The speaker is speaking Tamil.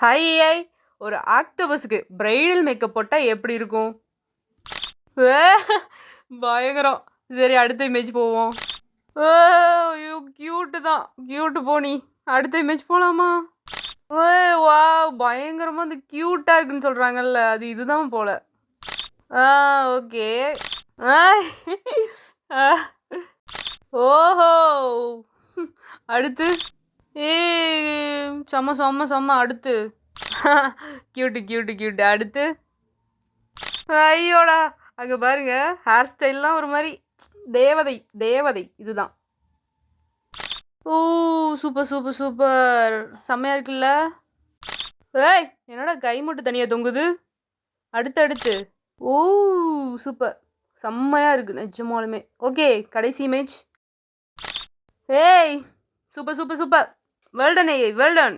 ஹை ஒரு ஆக்டோபஸுக்கு பிரைடல் மேக்கப் போட்டால் எப்படி இருக்கும்? ஏ, பயங்கரம். சரி, அடுத்த இமேஜ் போவோம். ஐயோ, கியூட்டு தான். கியூட்டு போனி. அடுத்த இமேஜ் போகலாமா? வா, பயங்கரமாக அந்த க்யூட்டாக இருக்குன்னு சொல்கிறாங்கல்ல, அது இதுதான் போல. ஓகே. ஓஹோ, அடுத்து. ஏ, செம்ம செம்ம செம்ம. அடுத்து கியூட்டு கியூட்டு கியூட்டு. அடுத்து. ஐயோடா, அங்கே பாருங்க, ஹேர் ஸ்டைல்லாம் ஒரு மாதிரி தேவதை தேவதை. இதுதான். ஓ, சூப்பர் சூப்பர் சூப்பர். செம்மையாக இருக்குல்ல? ஏய், என்னோட கை மட்டும் தனியாக தொங்குது. அடுத்து அடுத்து. ஓ, சூப்பர். செம்மையாக இருக்குது நிஜமாலுமே. ஓகே, கடைசி இமேஜ். ஏய், சூப்பர் சூப்பர் சூப்பர். வெல்டன் ஏய், வெல்டன்.